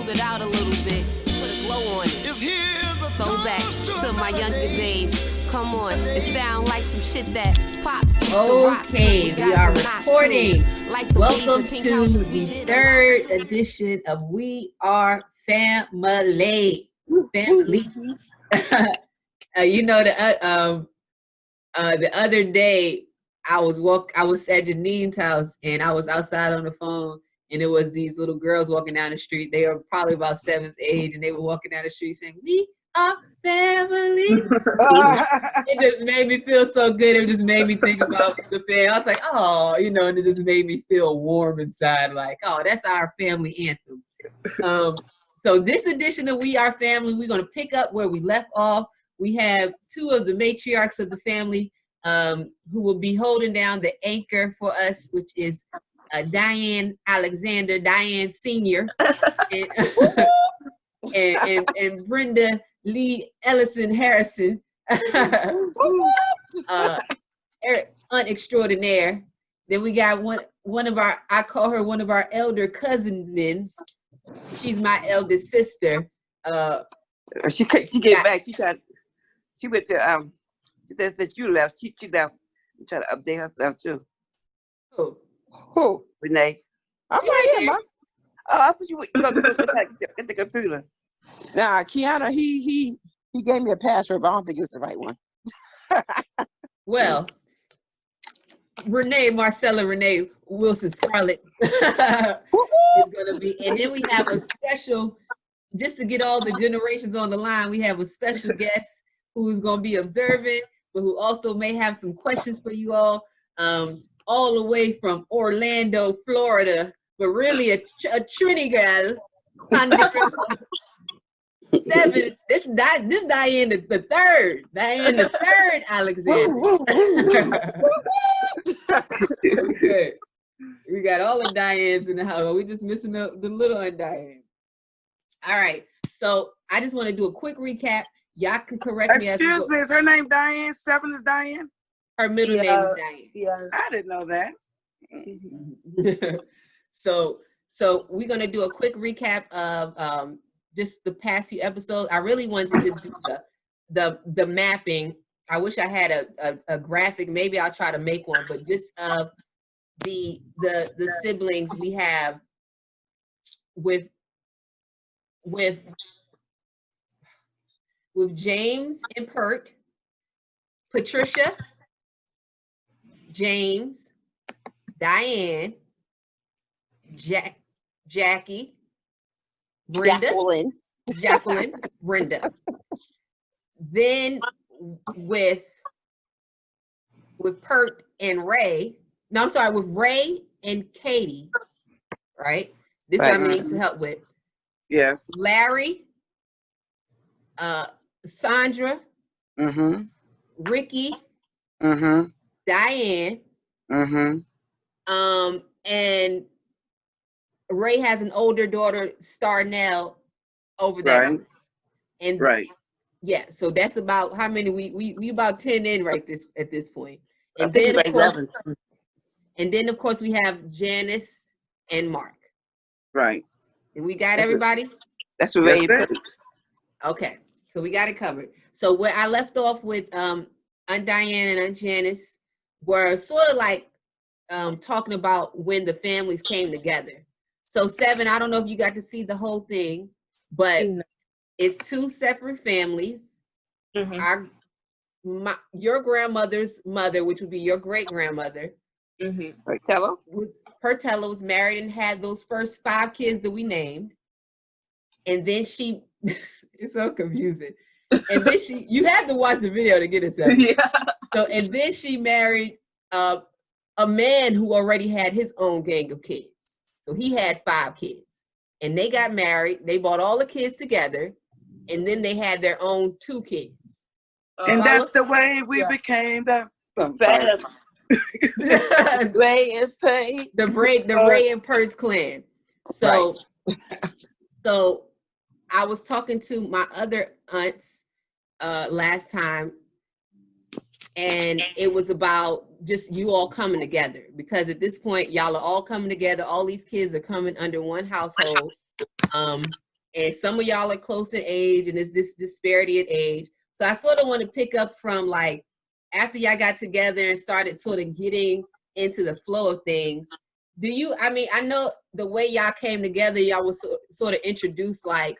it out a little bit, put a glow on it. Go back to my younger days. Come on, it sound like some shit that pops used to rock. Okay, we are recording. Welcome to the third edition of We Are Family. Family. You know, the other day I was at Janine's house and I was outside on the phone, and it was these little girls walking down the street. They were probably about 7th age, and they were walking down the street saying, "We are family." It just made me feel so good. It just made me think about the family. I was like, oh, you know, and it just made me feel warm inside. Like, oh, that's our family anthem. So this edition of We Are Family, we're going to pick up where we left off. We have two of the matriarchs of the family who will be holding down the anchor for us, which is Diane Alexander, Diane Sr., and Brenda Lee Ellison Harrison, Aunt Extraordinaire. Then we got one of our, I call her one of our elder cousins. She's my eldest sister. She came back. She went to that you left. She left. I'm trying to update herself too. Who? Renee. I'm right here, Ma. Oh, I thought you were going to get the computer. Nah, Kiana, he gave me a password, but I don't think it's the right one. Well, Marcella Renee Wilson Scarlett is going to be, and then we have a special, just to get all the generations on the line, we have a special guest who's going to be observing, but who also may have some questions for you all the way from Orlando, Florida, but really a Trini girl. Seven. This Diane the third. Diane the third Alexander. Okay. We got all the Dianes in the house. We just missing the little Diane. All right. So I just want to do a quick recap. Y'all can correct me. Excuse me, is her name Diane? 7 is Diane? Her middle name is Diane. Yeah. I didn't know that. So we're gonna do a quick recap of just the past few episodes. I really wanted to just do the mapping. I wish I had a graphic. Maybe I'll try to make one, but just of the siblings we have with James and Pert, Patricia, James, Diane, Jackie, Brenda, Jacqueline, Brenda. Then with Pert and Ray. No, I'm sorry, with Ray and Katie. Right? This I need some help with. Yes. Larry, Sandra, Ricky, Diane, and Ray has an older daughter, Starnell, over there. Right. And yeah, so that's about how many we about 10 in at this point. And then of course we have Janice and Mark. Right. And we got everybody? That's very good. Okay, so we got it covered. So where I left off with Aunt Diane and Aunt Janice were sort of like talking about when the families came together. So 7, I don't know if you got to see the whole thing, but it's 2 separate families. Your grandmother's mother, which would be your great-grandmother, Pertella was married and had those first 5 kids that we named. And then she, it's so confusing. And then you have to watch the video to get it. Yeah. So, and then she married a man who already had his own gang of kids. So he had 5 kids. And they got married. They brought all the kids together. And then they had their own 2 kids. And that's the way we became the Ray and Pay. The Ray and Purse clan. So, so I was talking to my other aunts last time, and it was about just you all coming together, because at this point y'all are all coming together. All these kids are coming under one household. and some of y'all are close in age, and there's this disparity in age. So I sort of want to pick up from like after y'all got together and started sort of getting into the flow of things. I mean, I know the way y'all came together, y'all was sort of introduced like,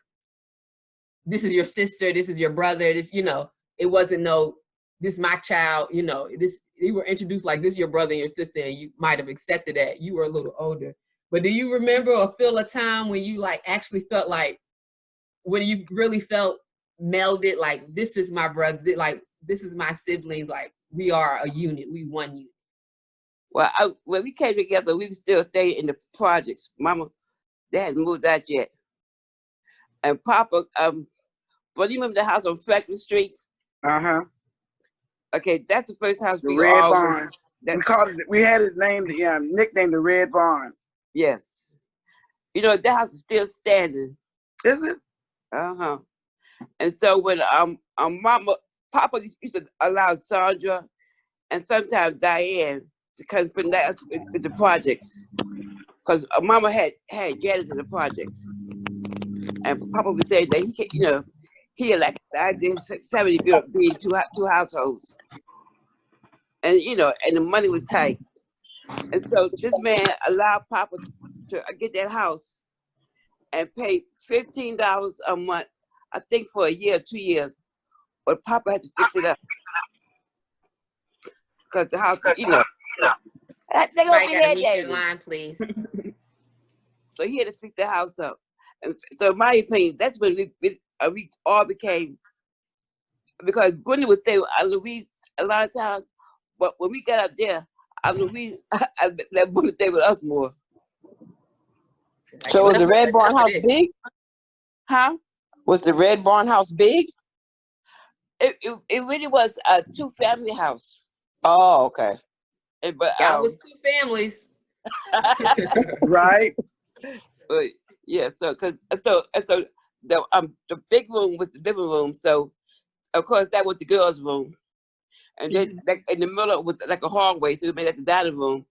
this is your sister, this is your brother, this, you know, it wasn't no, this is my child, you know, you were introduced like this is your brother and your sister, and you might have accepted that. You were a little older. But do you remember or feel a time when you like actually felt like, when you really felt melded, like this is my brother, like this is my siblings, like we are a unit, we one unit? Well, when we came together, we were still staying in the projects. Mama, they hadn't moved out yet. And Papa, but you remember the house on Franklin Street? Uh-huh. Okay, that's the first house The we Red all Barn. We called it, we had it named, nicknamed the Red Barn. Yes. You know, that house is still standing. Is it? Uh-huh. And so when Papa used to allow Sandra and sometimes Diane to come spend that with the projects. Because Mama had Janice in the projects. And Papa was saying that he had like the idea 70 being two households. And and the money was tight. And so this man allowed Papa to get that house and pay $15 a month, I think for a year or 2 years. But Papa had to fix it up. Because the house, take over here, line, please. So he had to fix the house up. And so in my opinion, that's when we all became, because Brenda would stay with Louise a lot of times, but when we got up there, Louise let Brenda stay with us more. So was the Red Barn house big? Huh? Was the Red Barn house big? It really was a 2-family house. Oh, okay. But that was 2 families. Right. But yeah, so the big room was the living room. So of course that was the girls' room, and then like, in the middle was like a hallway, so we made that the dining room.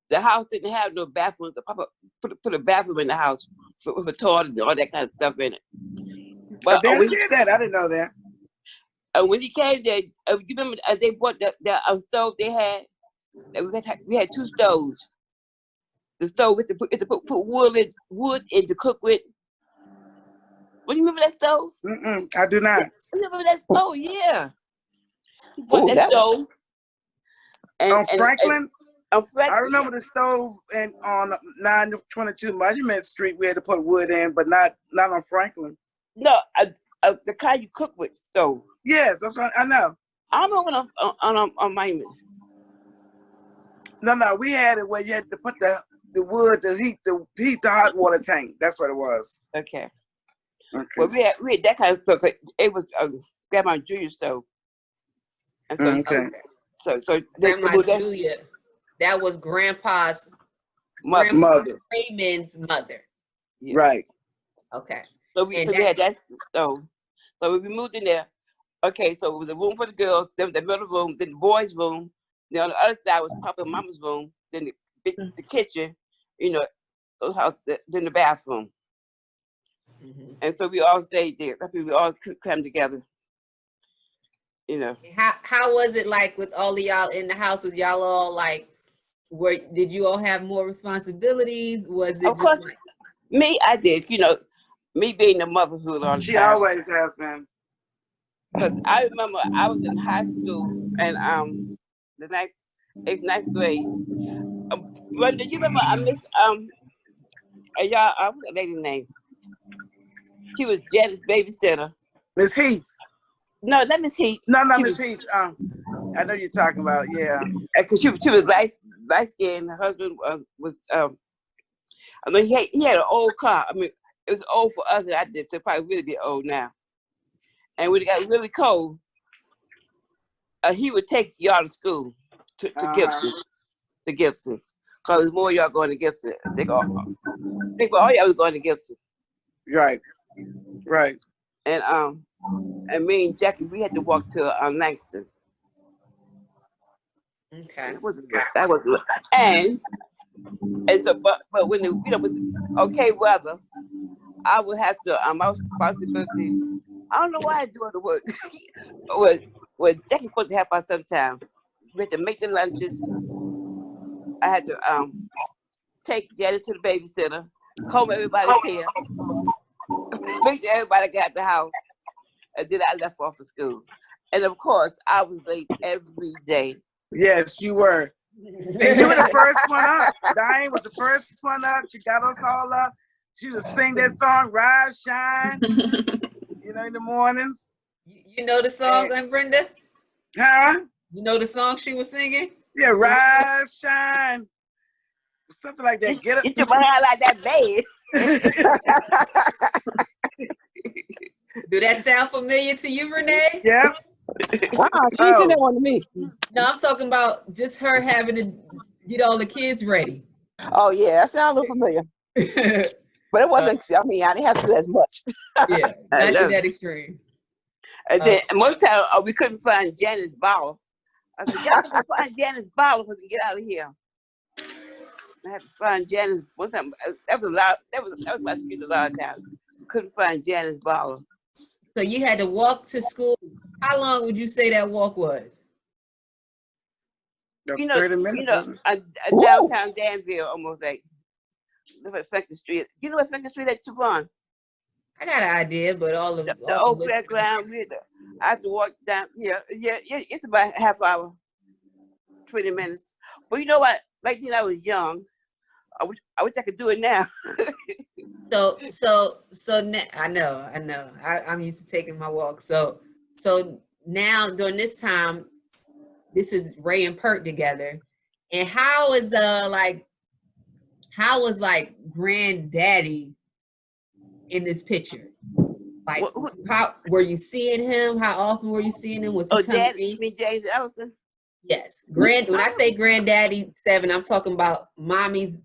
The house didn't have no bathroom. The Papa put a bathroom in the house with a toilet and all that kind of stuff in it. But I didn't know that. And when he came there, you remember they bought the stove they had. We had 2 stoves. The stove we had to put wood in to cook with. Do you remember that stove? I do not. You remember that stove? Oh, yeah. He bought that stove. On Franklin? On Franklin. I remember the stove on 922 Monument Street. We had to put wood in, but not on Franklin. No, the kind you cook with stove. Yes, I know. I don't know on Monument. No, we had it where you had to put the wood to heat the hot water tank. That's what it was. Okay. Well, we had that kind of stuff. It was Grandma Julia's stove. And so Grandma Julia, that was Grandpa's mother. Raymond's mother. Yeah. Right. Okay. So we had that stove. So when we moved in there, okay, so it was a room for the girls, then the middle room, then the boys' room. Then on the other side was Papa and Mama's room, then the kitchen, those houses, then the bathroom. And so we all stayed there. We all came together. How was it like with all of y'all in the house? Was y'all all like, did you all have more responsibilities? Was it of course, me, I did. Me being the motherhood all the time. She always has been. Because I remember I was in high school and the 9th grade. Brenda, you remember I missed y'all? What's that lady's name? She was Janet's babysitter. Miss Heath. No, not Miss Heath. No, Miss Heath. I know you're talking about. Yeah. Because she was light skinned. Her husband was. I mean, he had an old car. I mean, it was old for us, and I did. So probably really be old now. And when it got really cold, he would take y'all to school to Gibson. Because there's more of y'all going to Gibson. I think all y'all was going to Gibson. Right. And me and Jackie, we had to walk to Langston. Okay. That was and so but when it was okay weather, I would have to my responsibility. I don't know why I do all the work. Well, Jackie's supposed to help out sometime. We had to make the lunches. I had to take Janet to the babysitter, comb everybody's hair, make sure everybody got out the house, and then I left off for school. And of course, I was late every day. Yes, you were. And you were the first one up. Diane was the first one up. She got us all up. She would sing that song, Rise, Shine, you know, in the mornings. You know the song, Brenda? Huh? You know the song she was singing? Yeah, Rise, Shine. Something like that. Get up. Get your behind like that bad. Do that sound familiar to you, Renee? Yeah. She said that one to me. No, I'm talking about just her having to get all the kids ready. Oh yeah, that sounds a little familiar. But it wasn't. I mean, I didn't have to do as much. Yeah, not to that extreme. And then most time we couldn't find Janet's bottle. I said, y'all can find Janet's bottle so we can get out of here. I had to find Janet's one time. That was a lot. That was my street a lot of times. Couldn't find Janet's bottle. So you had to walk to school. How long would you say that walk was? 30 minutes. Downtown Danville, almost like look at Franklin Street. You know what Franklin Street at Javon? I got an idea, but all of the old fairground. I have to walk down. Yeah. It's about a half hour, 20 minutes. But you know what? Like then I was young. I wish I could do it now. So I know. I'm used to taking my walk. So now during this time, this is Ray and Pert together. And how was Granddaddy in this picture? Like, how were you seeing him? How often were you seeing him? Was he coming Daddy, in? you mean James Ellison? Yes. When I say Granddaddy 7, I'm talking about Mommy's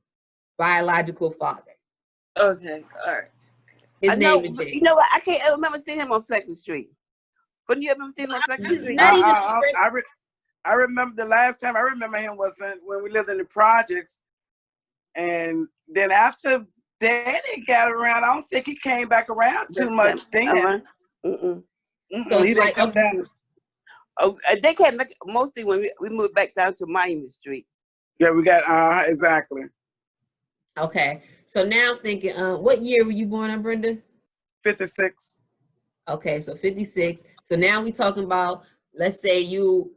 biological father. Okay, all right. His name is James. You know what? I can't remember seeing him on Franklin Street. Couldn't you ever see him on Franklin Street? I remember the last time I remember him was when we lived in the projects. And then after Daddy got around, I don't think he came back around too much then. So he didn't come down. Oh, they came back mostly when we moved back down to Monument Street. Yeah, we got exactly. Okay, so now I'm thinking, what year were you born, Brenda? 56. Okay, so 56. So now we talking about, let's say you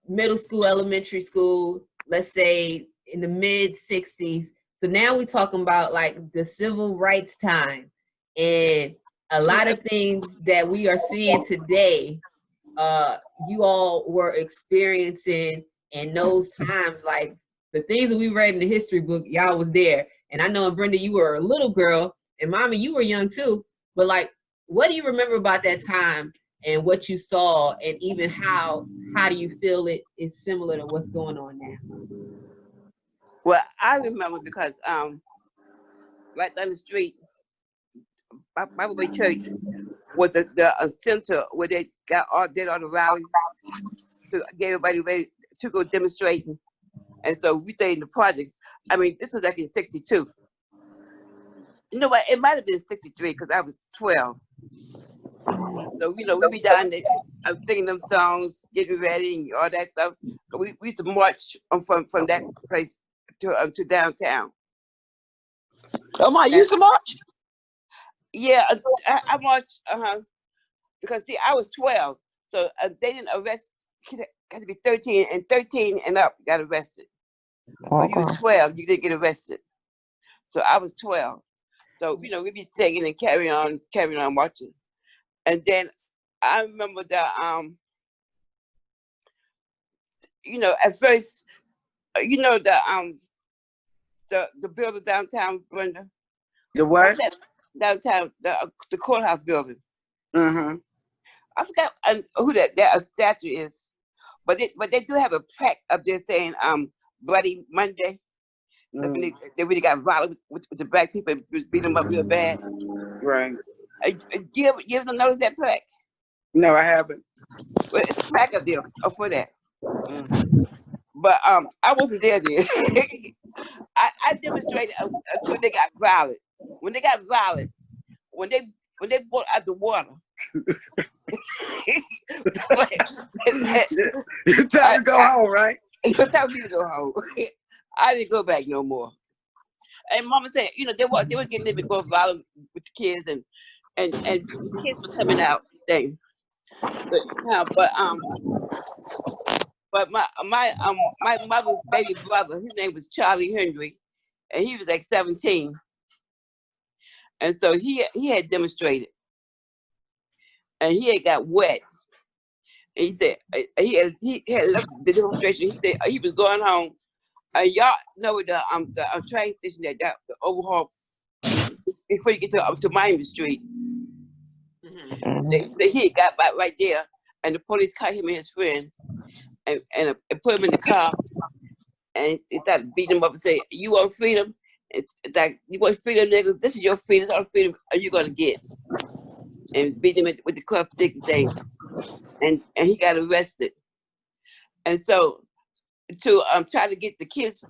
middle school, elementary school, let's say in the mid 60s. So now we talking about like the civil rights time, and a lot of things that we are seeing today, you all were experiencing in those times. Like the things that we read in the history book, y'all was there. And I know, Brenda, you were a little girl, and Mommy, you were young too. But like, what do you remember about that time and what you saw, and even how do you feel it is similar to what's going on now? Well, I remember because right down the street, Bible Way Church was the center where they did all the rallies to get everybody ready to go demonstrating. And so we stayed in the project. I mean, this was like in 62. You know what? It might have been 63 because I was 12. So, you know, we'd be down there singing them songs, getting ready and all that stuff. We used to march from that place to downtown. Oh my, you used to march? Yeah, I marched, because see, I was 12. So they didn't arrest, had to be 13 and up got arrested. When you was 12, you didn't get arrested. So I was 12. So, you know, we'd be singing and carrying on marching. And then I remember that, you know, at first, you know, the building downtown, Brenda. The what? Downtown, the courthouse building. Mm-hmm. I forgot who that statue is, but they do have a plaque up there saying Bloody Monday. They really got violent with the black people, beat them up real bad. Right. You ever notice that plaque? No, I haven't. Well, it's a plaque up there for that. But I wasn't there then. I demonstrated until they got violent. When they got violent, when they brought out the water. It's time to go home, right? It's time for me to go home. I didn't go back no more. And Mama said, you know, they were getting a little bit more violent with the kids, and the kids were coming out. Thing. But my mother's baby brother, his name was Charlie Henry, and he was like 17, and so he had demonstrated, and he had got wet. And he said he had left the demonstration. He said he was going home. Y'all know the train station that the overhaul before you get to Miami Street. Mm-hmm. He got back right there, and the police caught him and his friend, and put him in the car, and they started beating him up and say, "You want freedom? It's like, you want freedom, nigga? This is your freedom. This is all freedom are you gonna get?" And beat him with the cuff stick and things, and he got arrested. And so to try to get the kids,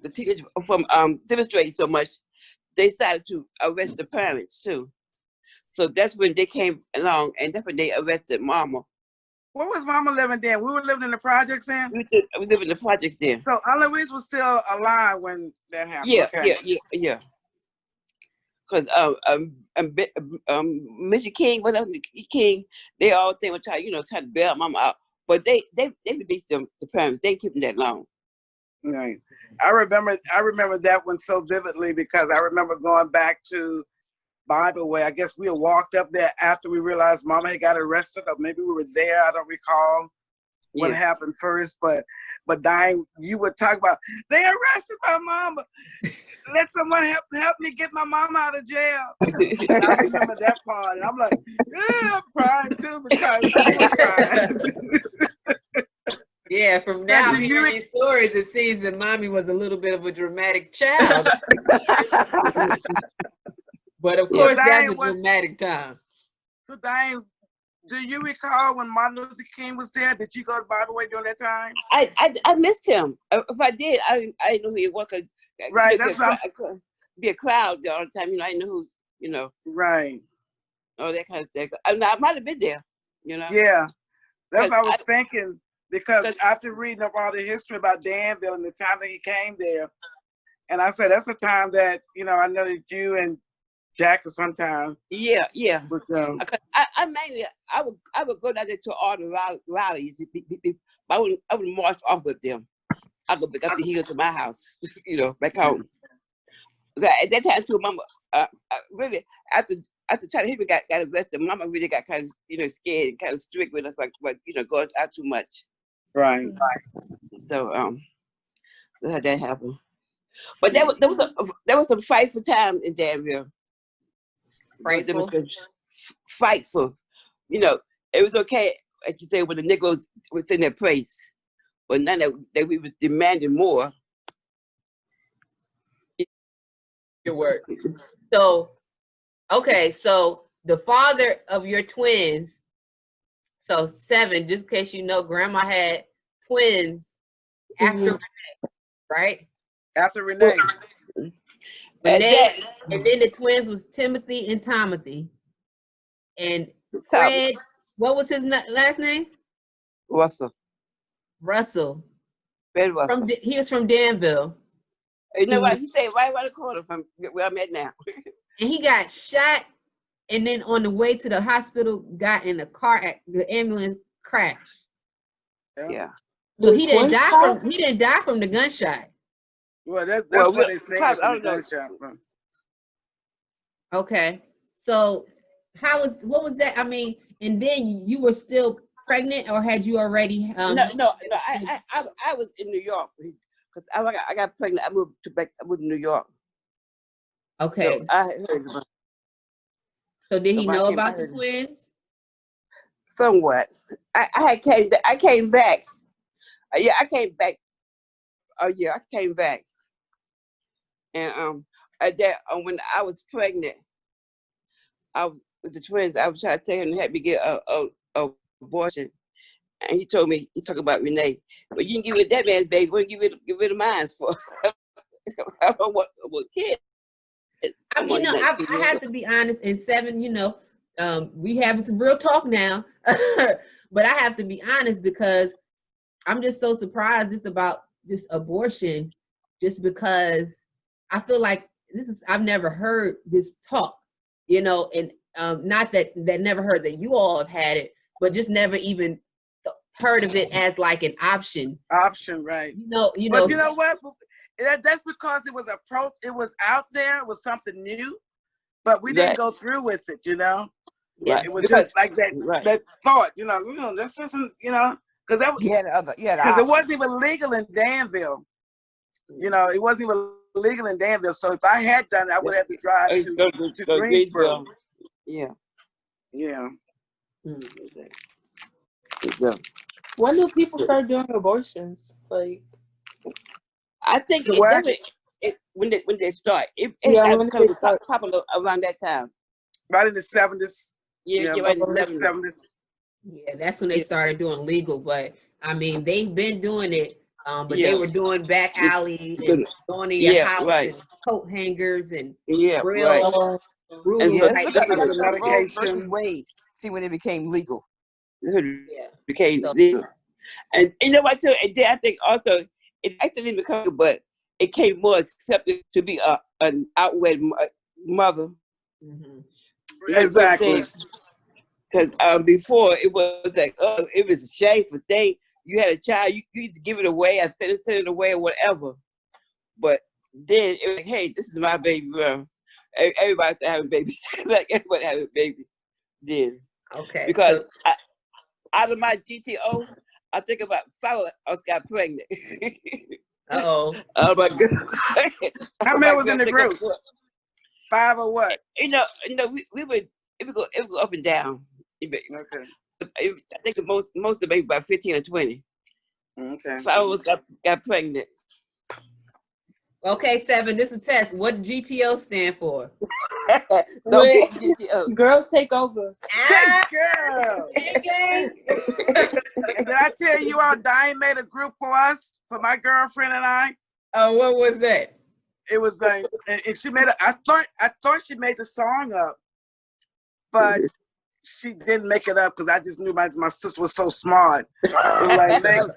the teenagers from demonstrating so much, they decided to arrest the parents too. So that's when they came along, and that's when they arrested Mama. Where was Mama living then? We were living in the projects then? We live in the projects then. So Aunt Louise was still alive when that happened? Yeah, Okay. yeah. Because Mr. King, whatever King, they all think were try to bail Mama out. But they released them, the parents. They didn't keep them that long. Right. I remember that one so vividly because I remember going back to Bible Way. I guess we had walked up there after we realized Mama had got arrested, or maybe we were there. I don't recall what happened first, but Diane, you would talk about they arrested my mama. Let someone help me get my mama out of jail. And I remember that part, and I'm like, yeah, I'm crying too because I'm crying. Yeah, from now hearing these stories, it seems that Mommy was a little bit of a dramatic child. But of course, that's a dramatic time. So Diane, do you recall when Martin Luther King was there? Did you go to Bible Way during that time? I missed him. If I did, I didn't know who he was. Right, that's right. Be a crowd all the time. I didn't know who. Right. All that kind of stuff. I might have been there. Yeah, that's what I was thinking. Because after reading up all the history about Danville and the time that he came there, and I said, that's the time that, I know that you and Jack or sometime. Yeah. But, I mainly, I would go down there to all the rallies. I wouldn't march off with them. I'd go back up the hill to my house, back home. At that time too, Mama, really, after Charlie Henry got arrested, Mama really got kind of, scared and kind of strict with us, like, going out too much. Right. So how that happened. But there was some frightful times in Danville. Frightful. It was okay, like you say, when the Negroes was in their place, but now that we was demanding more. Your word. So, okay, so the father of your twins, so 7, just in case you know, Grandma had twins after Renee, right? After Renee. Renee, and then the twins was Timothy and Tomothy. And Fred, what was his last name? Russell. Fred Russell. He was from Danville. You know what? He stayed right around the corner from where I'm at now. And he got shot, and then on the way to the hospital, got in the ambulance crash. Yeah. So he didn't die from the gunshot. Well, that's what they say from the gunshot. Okay. So what was that? I mean, and then you were still pregnant, or had you already? No. I was in New York because I got pregnant. I moved to New York. Okay. So I heard about. So did he know about the twins? Somewhat. I came back. Yeah, I came back. Oh yeah, I came back. And when I was pregnant, with the twins, I was trying to tell him to help me get a abortion, and he talked about Renee. But you can give it that man's baby. What give rid of mine for? I don't want a kid. You know, I have to be honest. And 7, you know, we having some real talk now, but I have to be honest because I'm just so surprised just about this abortion, just because I feel like I've never heard this talk, you know, and not that never heard that you all have had it, but just never even heard of it as like an option. Option, right? But you know what? That's because it was it was out there. It was something new, but we didn't go through with it. You know, it was just like that. That thought. You know, that's just because that was because it wasn't even legal in Danville. You know, it wasn't even legal in Danville. So if I had done it, I would have to drive to Greensboro. Yeah. When do people start doing abortions? Like, I think when they start, it start popular around that time. Right in the 70s. Yeah, right in the 70s. Yeah, that's when they started doing legal. But I mean, they've been doing it. But they were doing back alley and going in your house and coat hangers and real brutal versus Wade. See when it became legal. Became legal. And you know what too? And then I think also it actually became, but it came more accepted to be an outward mother. Mm-hmm. Exactly. Because before it was like, oh, it was a shameful thing. You had a child, you either give it away, or send it away, or whatever. But then it was like, hey, this is my baby girl. Everybody's having babies. Like everybody having a baby. Then. Okay. Because out of my GTO, I think about 5 of us got pregnant. Uh-oh. Oh my God. How many was in the group? 5 or what? You know, we would go up and down. Okay. I think most of the baby about 15 or 20. Okay. 5 of us got pregnant. Okay, 7. This is a test. What GTO stand for? Wait, GTO. Girls take over. Girl. And did I tell you all Diane made a group for us, for my girlfriend and I? Oh, what was that? It was like, and she made I thought she made the song up, but she didn't make it up because I just knew my sister was so smart. It was like,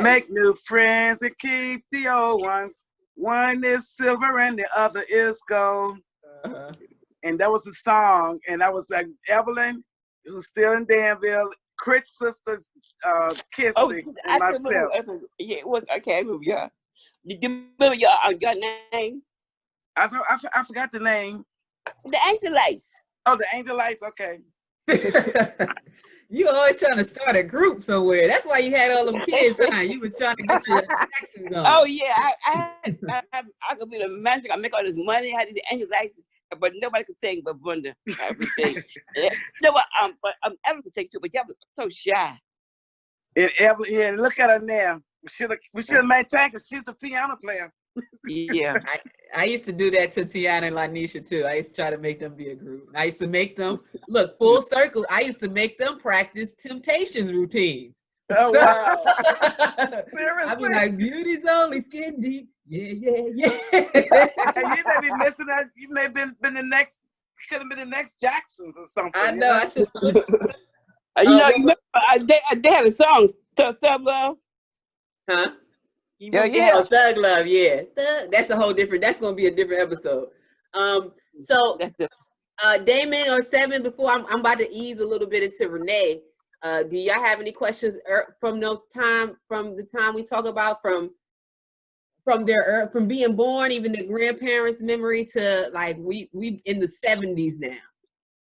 make new friends and keep the old ones. One is silver and the other is gold. Uh-huh. And that was the song. And I was like, Evelyn, who's still in Danville, Crit's sisters, Kissy, and myself. Yeah, it was, I can't remember, yeah. Did you remember your name? I forgot the name. The Angelites. Oh, the Angelites, okay. You always trying to start a group somewhere. That's why you had all them kids, huh? You was trying to get your Jacksons on. Oh yeah, I could be the manager. I make all this money. I did the Angelites, but nobody could sing but Brenda. Everything. No, but Evelyn could sing too, but y'all was so shy. And Evelyn, look at her now. We should have maintained because she's the piano player. Yeah. I used to do that to Tiana and Lanisha too. I used to try to make them be a group. I used to make them look full circle. I used to make them practice Temptations routines. Oh wow! Seriously, I'd be like, "Beauty's only skin deep." Yeah. And you may be missing that. You may have been the next. Could have been the next Jacksons or something. I know. I should. You remember, they had a song, "Thug Love." Huh? Yeah. Oh, Thug Love, yeah. That's a whole different. That's gonna be a different episode. So Damon or 7, before I'm about to ease a little bit into Renee. Do y'all have any questions from the time we talk about from being born, even the grandparents' memory to like we in the 70s now?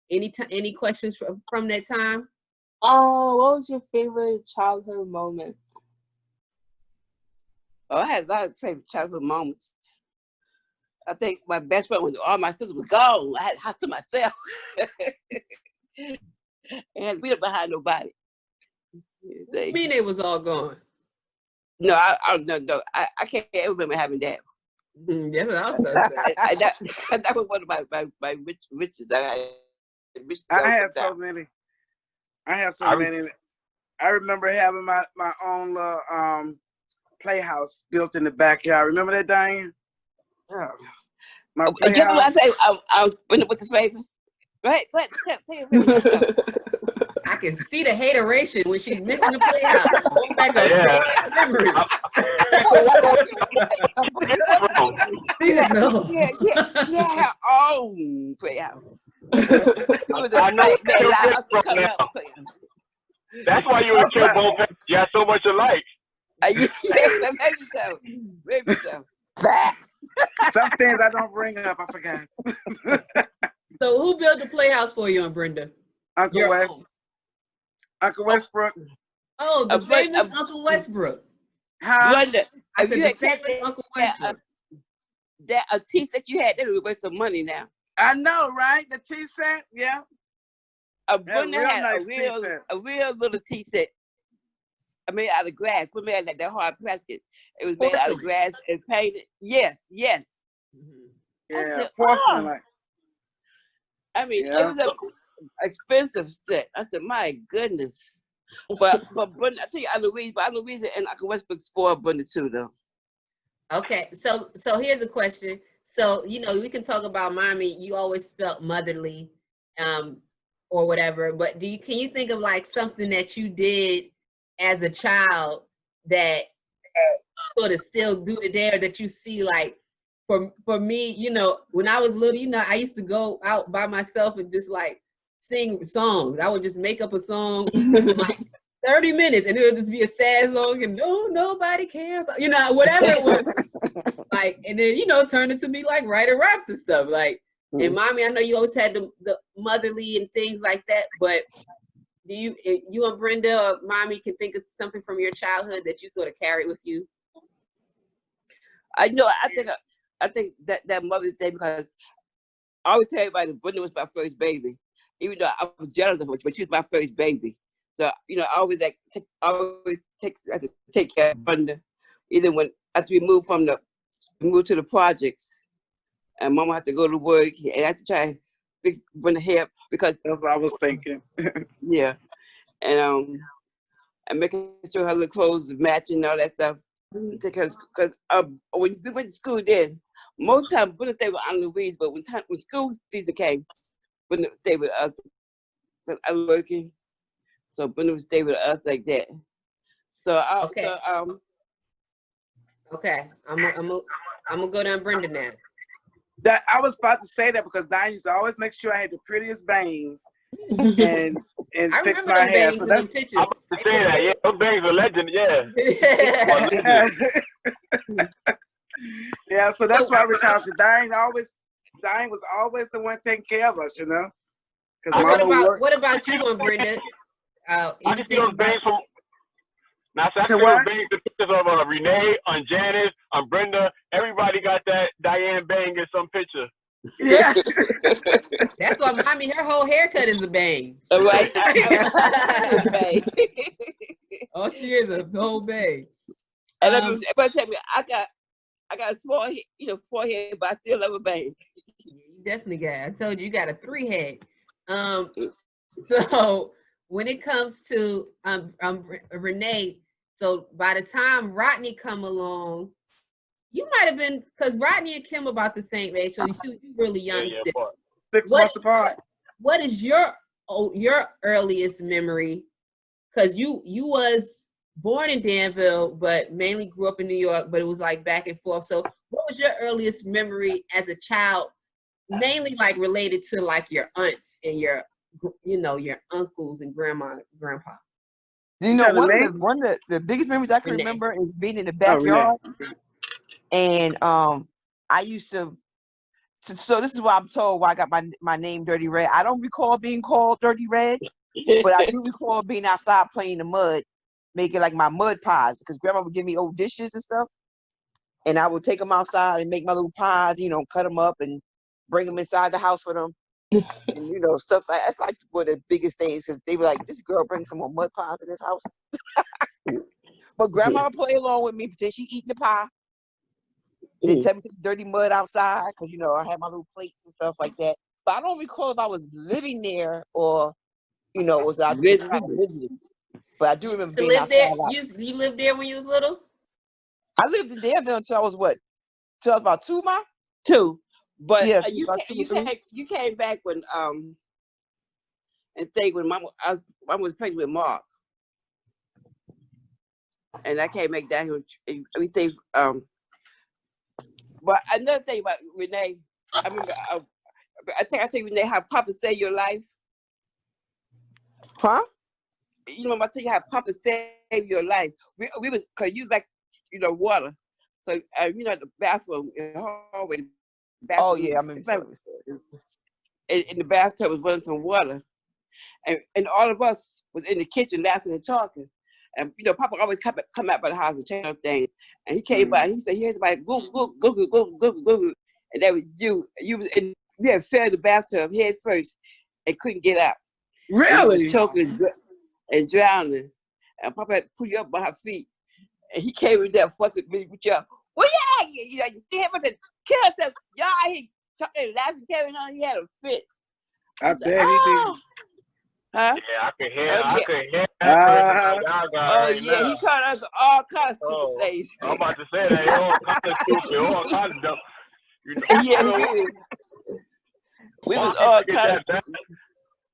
Any questions from that time? Oh, what was your favorite childhood moment? Oh, I had a lot of favorite childhood moments. I think my best friend was all my sisters was gone. I had the house to myself. And we didn't behind nobody. What you mean they was all gone? No, I can't ever remember having that. That's what I was saying. That was one of my riches. I had so many. I remember having my own little playhouse built in the backyard. Remember that, Diane? My Again, when I playhouse. say I was putting it with the favor. Go ahead, take it. Go. I can see the hateration when she mentioned the Playhouse. Going back to Yeah. memories. Yeah, her own playhouse. It was I know a where man you allowed get us to from come now. out playhouse. That's why you would kill both parents. You have so much alike. Yeah, maybe so. Some things I don't bring up. I forgot. So who built the Playhouse for you and Brenda? Uncle Your West. own. Uncle Westbrook. Oh, the famous Uncle Westbrook. Huh? Brenda, I if said you the had famous taken Uncle Westbrook. that a tea set you had, that would waste some money now. I know, right? The tea set, yeah. Brenda real had nice tea set. a real little tea set. I made out of grass. We made like that hard plastic. It was made out of grass and painted. Yes. Yeah, said, porcelain. Like, I mean, it was a expensive set. I said, my goodness. But Brenda, I tell you, Aunt Louise and Uncle Westbrook spoiled Brenda too, though. Okay, so here's a question. So, you know, we can talk about mommy. You always felt motherly, or whatever. But can you think of like something that you did as a child that sort of still do today, or that you see like for me, you know, when I was little, you know, I used to go out by myself and just like sing songs. I would just make up a song like 30 minutes and it would just be a sad song and nobody care about, you know, whatever it was. Like, and then, you know, turn it to be like writing raps and stuff. Like, and mommy, I know you always had the motherly and things like that, but do you and Brenda or mommy can think of something from your childhood that you sort of carried with you? I know. I think that Mother's Day, because I always tell everybody that Brenda was my first baby, even though I was jealous of her, but she was my first baby. So you know, I always had to take care of Brenda. Either when after we moved to the projects, and Mama had to go to work, and I had to try to fix Brenda hair because that's what I was thinking. Yeah, and making sure her little clothes matching and all that stuff. Take her because when we went to school then, most time Brenda stayed with Aunt Louise, but when school season came, Brenda stayed with us because I was working, so Brenda would stay with us like that. So okay, I'm gonna go down Brenda now. That I was about to say that because Diane used to always make sure I had the prettiest bangs and fix my hair. So that's I'm about to say that. Yeah, those bangs are legend. Yeah. Yeah. So that's why we called it. Diane was always the one taking care of us, you know. What about you and Brenda? I can see those bangs from. Now, so I can see those bangs, the pictures of Renee, on Janice, on Brenda. Everybody got that Diane bang in some picture. Yeah. That's why mommy, her whole haircut is a bang. Right. Oh, she is a whole bang. And everybody tell me I got a small, forehead, but I still love a bang. You definitely got. I told you got a 3 head. So when it comes to Renee, so by the time Rodney come along, you might have been, because Rodney and Kim about the same age, so you really young still. 6 months apart. What is your earliest memory? Because you was born in Danville, but mainly grew up in New York, but it was like back and forth. So what was your earliest memory as a child, mainly like related to like your aunts and your uncles and grandpa? You know, one of the biggest memories I can remember is being in the backyard. And I used to, so this is why I'm told why I got my name Dirty Red. I don't recall being called Dirty Red, but I do recall being outside playing in the mud, making like my mud pies, because grandma would give me old dishes and stuff. And I would take them outside and make my little pies, cut them up and bring them inside the house for them. And, stuff like that's like one of the biggest things, because they were like, this girl brings some more mud pies in this house. But grandma would play along with me, pretend she eating the pie. Then tell me to dirty mud outside, because, I had my little plates and stuff like that. But I don't recall if I was living there or, was I just visiting. But I do remember being outside. You lived there when you was little? I lived in Danville until I was what? Till I was about 2, Ma? 2. But Yeah, you came back when and think when Mama was pregnant with Mark, and I can't make that everything. But another thing about Renee, I remember I think Renee how Papa saved your life. Huh? You know, I tell you how Papa saved your life. We was cause you like water, so the bathroom in the hallway. Oh yeah, I remember. In the bathtub was running some water, and all of us was in the kitchen laughing and talking. And Papa always come out by the house and check on things. And he came by and he said, "Here's somebody go, and that was you. You was in. We had fell in the bathtub head first and couldn't get out. Really? And you was choking and drowning. And Papa had to pull you up by her feet. And he came in there fussing with y'all. Well, yeah, you hear about the kill himself. Y'all he talking and laughing, carrying on. He had a fit. I bet he did. Huh? Yeah, I could hear. I could hear that Uh-huh. y'all got right Yeah, now. he called us all kinds of stupid things. I'm about to say that. All kinds of stupid. All kinds of dumb. Yeah, we was all kinds of stupid.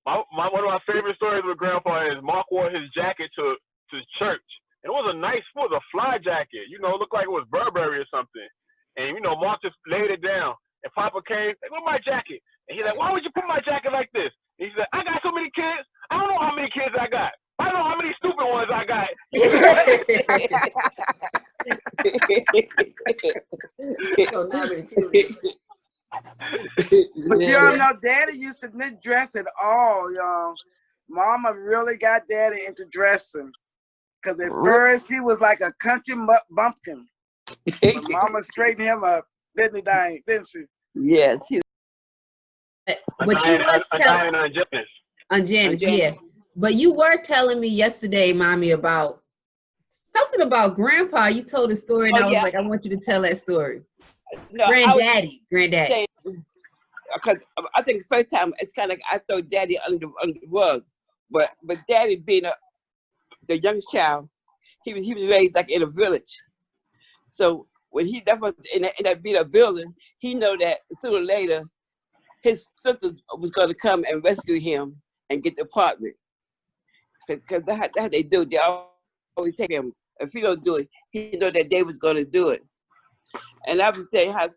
One of my favorite stories with Grandpa is Mark wore his jacket to church. It was a nice foot, a fly jacket. It looked like it was Burberry or something. And Mark just laid it down. And Papa came, like, where's my jacket? And he's like, why would you put my jacket like this? And he said, I got so many kids. I don't know how many kids I got. I don't know how many stupid ones I got. But y'all know Daddy used to not dress at all, y'all. Mama really got Daddy into dressing. Because at first he was like a country bumpkin. But Mama straightened him up, didn't she? Yes. But you was telling on Janice, yeah. But you were telling me yesterday, Mommy, about something about Grandpa. You told a story, and I was like, I want you to tell that story. No, Granddaddy. Because I think the first time it's kind of like I throw Daddy under the rug, but Daddy being the youngest child, he was raised like in a village. So when he was in that beat up building, he know that sooner or later his sister was going to come and rescue him and get the apartment. Because that's how they do. They always take him. If he don't do it, he know that they was going to do it. And I was saying I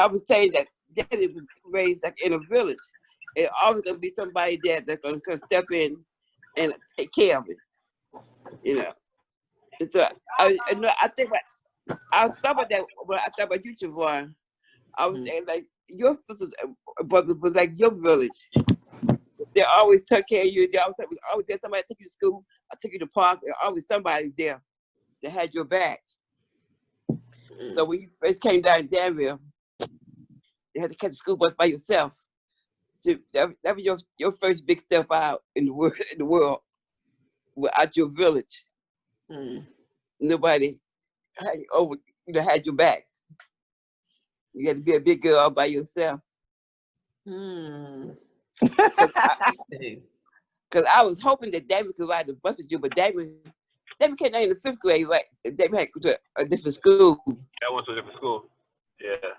was saying that Daddy was raised like in a village. It's always going to be somebody there that's going to step in and take care of it. And so I thought about that when I thought about you, Siobhan. I was saying, like, your sisters and brothers was like your village. They always took care of you. They always had somebody to take you to school. I took you to the park. There always somebody there that had your back. So when you first came down in Danville, you had to catch the school bus by yourself. So that was your first big step out in the world, out your village. Nobody had your back. You had to be a big girl all by yourself. Because I was hoping that David could ride the bus with you, but David came down in the 5th grade, right? David had to go to a different school. I went to a different school. Yeah.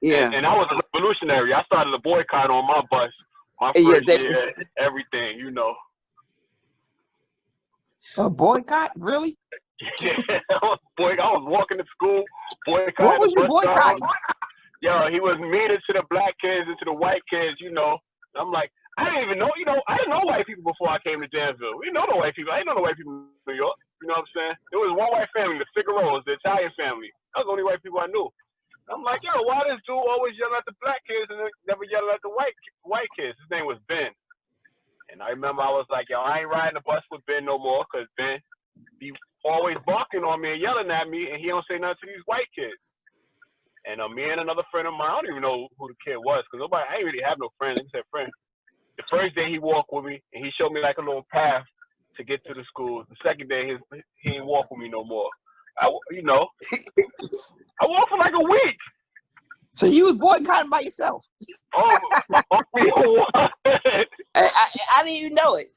Yeah. And I was a revolutionary. I started a boycott on my bus. My first year, everything, A boycott? Really? Yeah, I was walking to school, boycotting. What was you boycotting? Yo, he was meaner to the black kids and to the white kids, I'm like, I didn't even know, I didn't know white people before I came to Danville. We know the white people. I didn't know the white people in New York. You know what I'm saying? There was one white family, the Figaro's, the Italian family. That was the only white people I knew. I'm like, yo, why this dude always yelling at the black kids and never yelling at the white kids? His name was Ben. And I remember I was like, yo, I ain't riding the bus with Ben no more because Ben be always barking on me and yelling at me, and he don't say nothing to these white kids. And me and another friend of mine, I don't even know who the kid was because I ain't really have no friends. I said friend. The first day he walked with me, and he showed me like a little path to get to the school. The second day, he didn't walk with me no more. I walked for like a week. So you was boycotting by yourself? Oh, I didn't even know it.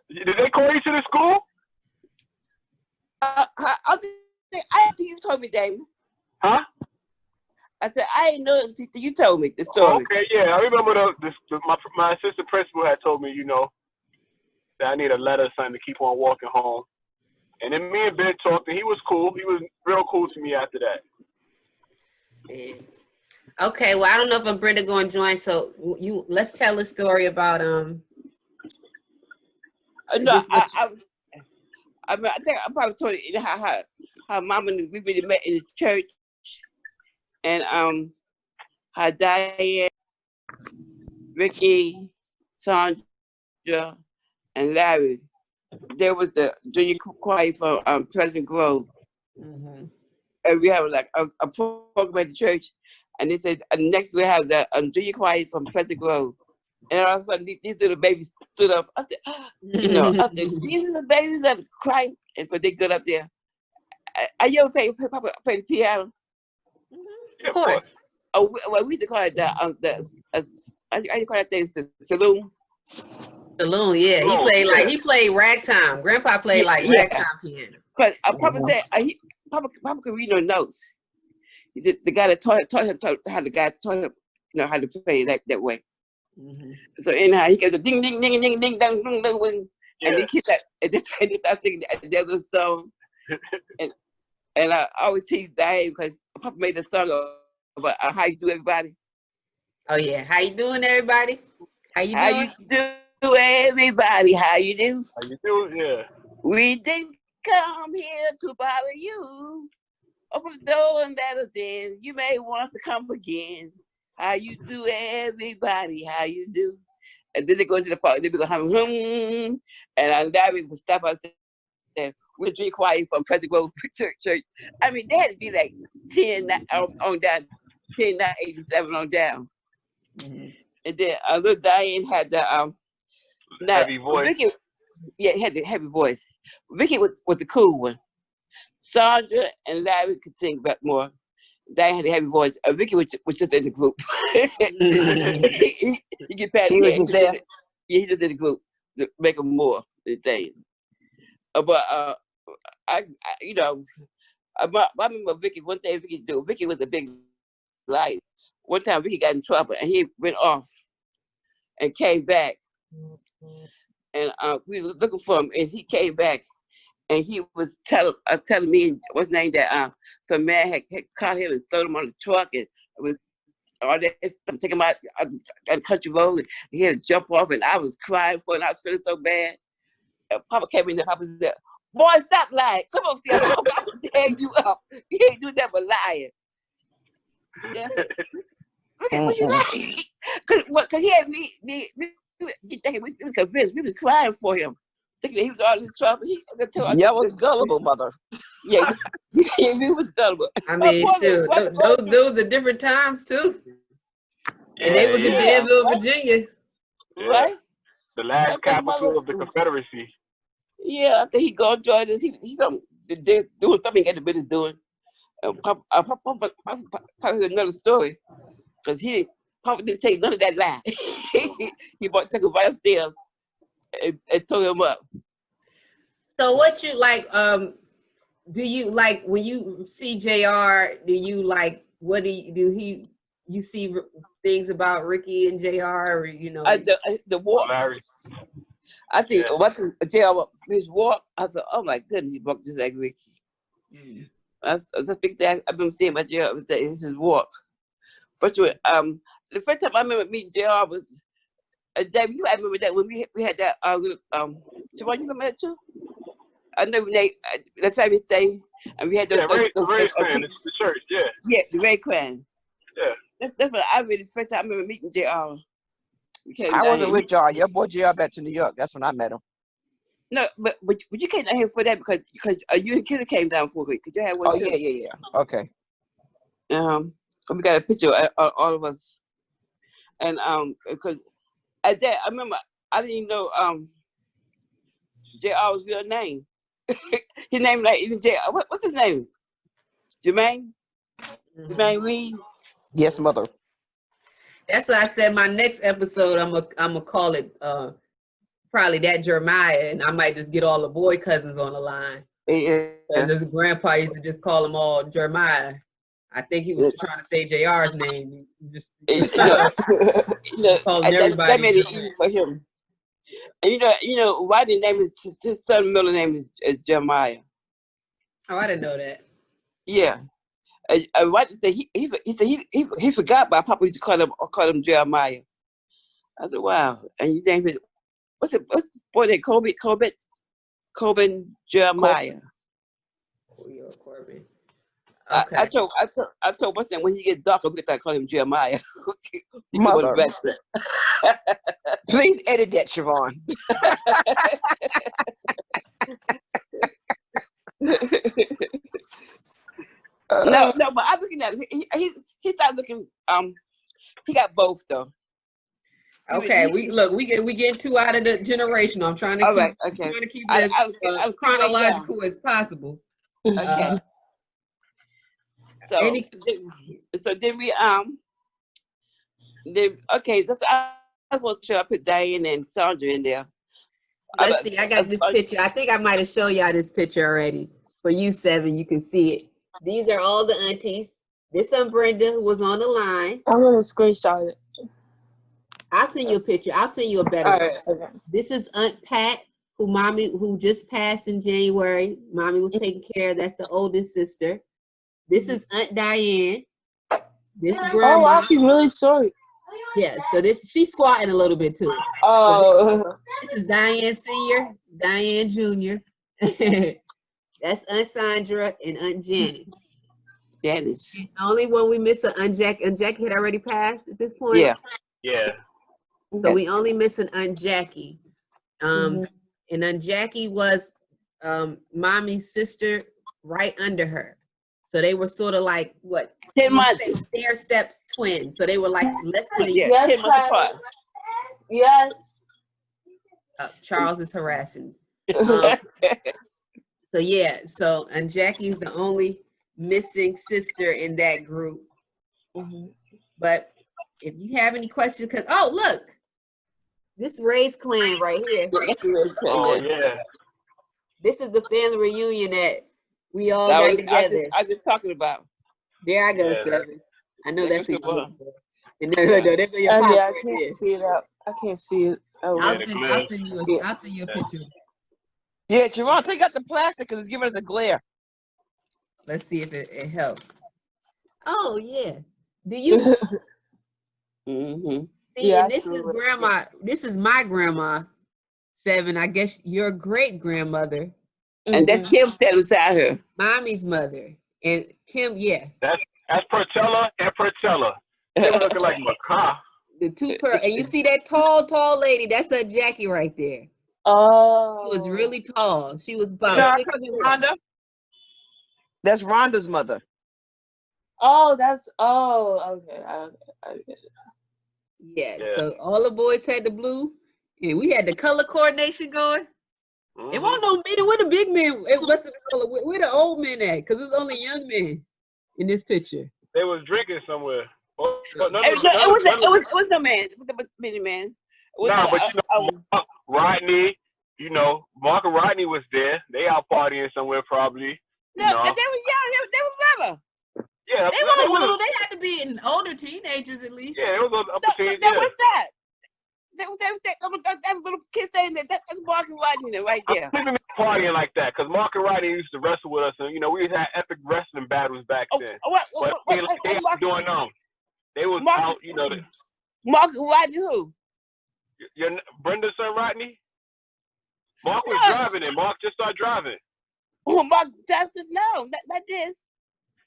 Did they call you to the school? I think you told me, Damon. Huh? I said, I ain't know until you told me the story. Okay, yeah, I remember my assistant principal had told me, that I need a letter or something to keep on walking home. And then me and Ben talked, and he was cool. He was real cool to me after that. Yeah. Okay, well, I don't know if Brenda going to join, so let's tell a story about No, I think I probably told you how Mama and we really met in the church, and how Diane, Ricky, Sandra, and Larry, there was the junior choir from Pleasant Grove. Mm-hmm. And we have like a program at the church, and they said next we have the junior choir from Pleasant Grove. And all of a sudden these little babies stood up. I said, these little babies that cry, and so they got up there. Are you ever play the piano? Of course. Oh, well, we used to call it how you call that thing? The saloon. Saloon, yeah. He played ragtime. Grandpa played ragtime piano. Because Papa said Papa could read no notes. He said the guy that taught him how to play that way. Mm-hmm. So anyhow, he goes ding ding ding ding ding ding ding ding, and they keep that and they start singing that other song. and I always tease Diane because Papa made a song about how you do everybody. Oh yeah, how you doing, everybody? How you do, everybody? How you do? How you do? Yeah. We didn't come here to bother you. Open the door and let us in. You may want us to come again. How you do, everybody? How you do? And then they go into the park. They be going hum, and Larry would stop us and we'll drink quiet from Pleasant Grove Church. I mean, they had to be like 10 on down, 10, 87 on down. Mm-hmm. And then little Diane had the heavy voice. Vicky, had the heavy voice. Vicky was the cool one. Sandra and Larry could sing back more. Diane had a heavy voice. Vicky was just in the group. he get past he was just there. Yeah, he just in the group to make him more than things. But I remember Vicky. One thing Vicky do. Vicky was a big light. One time Vicky got in trouble and he went off and came back, and we were looking for him, and he came back, and he was telling me what's name that some man had caught him and thrown him on the truck and was all that stuff, take him out on the country road, and he had to jump off, and I was crying for it, and I was feeling so bad. And Papa came in there, Papa said, "Boy, stop lying. Come on, see, I'm tear you up. You ain't do that but lying." Yeah. What you lying? Because he had me, we was convinced. We was crying for him, thinking that he was all in this trouble. Yeah, was gullible, mother. Yeah, we was gullible. I mean, those are different times too. And they was in Danville, Virginia. Right? The last capital of the Confederacy. Yeah, I think he gonna join us. He doing something he got the business doing. Papa another story, because Papa didn't take none of that lie. He took him right upstairs and told him up. So what you like? Do you like when you see JR? Do you like what you see things about Ricky and JR? Or the walk. Larry. I think what's JR his walk. I thought, oh my goodness, he walked just like Ricky. Mm. That's the big thing I've been seeing about JR is his walk. But the first time I remember meeting JR was Dave. I remember that when we had that Javon, you remember that too? I know that's everything, and we had the race fan. It's the church, yeah. Yeah, the race fan. Yeah. That's what I really first time I remember meeting JR. I wasn't with JR. Your boy JR back to New York. That's when I met him. No, but you came down here for that because you and Kidder came down for it. Cause you had one. Oh yeah. Okay. We got a picture of all of us, and because at that I remember I didn't even know JR's real name. His name like even JR. What's his name? Jermaine. Mm-hmm. Jermaine Reed. Yes, mother. That's why I said my next episode I'm gonna call it probably that Jeremiah, and I might just get all the boy cousins on the line. Yeah. And this grandpa used to just call them all Jeremiah. I think he was trying to say JR's name. Just that everybody. made it easy for him. And Rodney's name is his son's middle name is Jeremiah. Oh, I didn't know that. Yeah. Rodney said he forgot about Papa used to call him Jeremiah. I said, wow. And your name is what's the boy name? Corbin Jeremiah. Corbin. Okay. I told what's name when he gets darker, we can call him Jeremiah. Mother. Please edit that, Siobhan. No, but I'm looking at him. He started looking. He got both though. Okay, we get too out of the generation. I'm trying to keep it as chronological as possible. Okay. So did we I want to put Diane and Sandra in there. Let's see. I got this picture. I think I might have shown y'all this picture already. For you 7, you can see it. These are all the aunties. This Aunt Brenda who was on the line. I'm gonna screenshot it. I'll send you a picture. I'll send you a better one. Right, okay. This is Aunt Pat, who just passed in January. Mommy was taking care of. That's the oldest sister. This is Aunt Diane. This grandma. Oh wow, she's really short. Yeah, so she's squatting a little bit too. Oh. So this is Diane Senior, Diane Junior. That's Aunt Sandra and Aunt Janet. Janice. Only one we miss Aunt Jackie. Aunt Jackie had already passed at this point. Yeah. Yeah. So we only miss an Aunt Jackie. And Aunt Jackie was Mommy's sister right under her. So they were sort of like, what? 10 months. Stair-step twins. So they were like less than a year. year. 10 months apart. Yes. Charles is harassing. So yeah, so Aunt Jackie's the only missing sister in that group. But if you have any questions, look, this Ray's clan right here. Oh yeah. This is the family reunion that we all got together. I was just talking about. There I go, 7. I know that's what you're looking for. And I can't see it up. I can't see it. Oh, I'll send you a picture. Yeah, Jerron, take out the plastic because it's giving us a glare. Let's see if it helps. Oh yeah. Do you? See, and this is grandma. This is my grandma. 7. I guess your great grandmother. And that's Kim that was out here. Mommy's mother. And Kim, yeah. That's Pertella and Pertella. They were looking like macaw. The two and you see that tall lady? That's Aunt Jackie right there. Oh. She was really tall. She was about our cousin Rhonda. That's Rhonda's mother. Oh, okay. Yeah, so all the boys had the blue, and we had the color coordination going. It won't no men. Where the big men? What's the color? Where the old men at? Because it's only young men in this picture. They was drinking somewhere. It was no man. It was a mini man. No, but Rodney, Mark and Rodney was there. They out partying somewhere probably. No, they was young. They was little. Yeah, they weren't little. They had to be older teenagers at least. Yeah, it was upper teens. What's that? That little kid thing. That's Mark and Rodney right there. I'm partying like that because Mark and Rodney used to wrestle with us, and we had epic wrestling battles back then. They was doing them. They was Mark, out, Mark and Rodney who? Your Brenda's son Rodney. Mark was driving it. Mark just started driving. Oh, Mark Johnson? No, not this.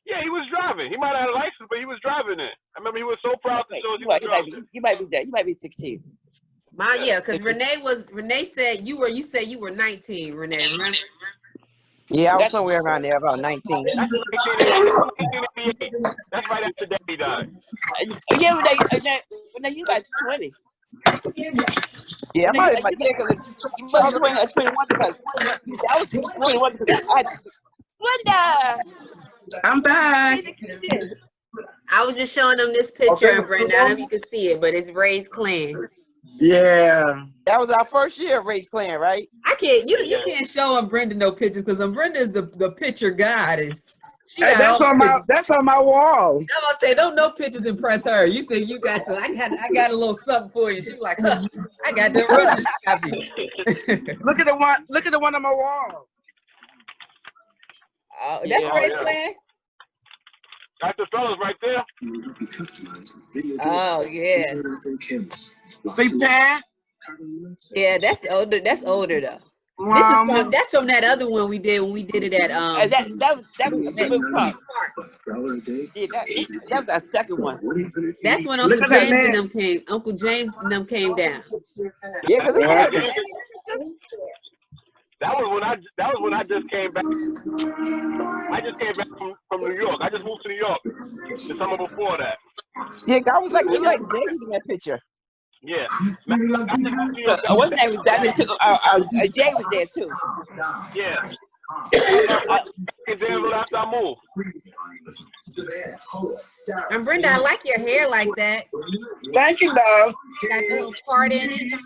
Yeah, he was driving. He might have had a license, but he was driving it. I remember he was so proud to show us he was driving. You might be there. You might be 16. Because Renee said you were 19, Renee. Remember? Yeah, I was somewhere around there, about 19. That's right after Daddy died. Yeah, Renee, you got 20. Yeah, I might have been you must have been 21 because I was 21 because I had Brenda. I'm back. I was just showing them this picture of Brenda. I don't know if you can see it, but it's Ray's clan. Yeah. That was our first year of Ray's clan, right? I can't. You can't show Brenda no pictures because Brenda is the picture goddess. Hey, that's on my wall. I was gonna say, don't no pictures impress her. You think you got some? I got a little something for you. She was like, huh, I got the original copy. Look at the one on my wall. Oh, that's Grace Clan. That's the fellas right there. Oh yeah. See, Pat? Yeah, that's older. That's older though. Mama. That's from that other one we did when we did it at that was Blue Park. Yeah, that was our second one. That's when Uncle James and them came. Uncle James and them came down. Yeah, because that was when I just came back. I just came back from New York. I just moved to New York the summer before that. yeah, I was like David in that picture. Yeah. What's name was that? Jay was there too. Yeah. I after I moved. And Brenda, I like your hair like that. Thank you, dog. Got a little part in it.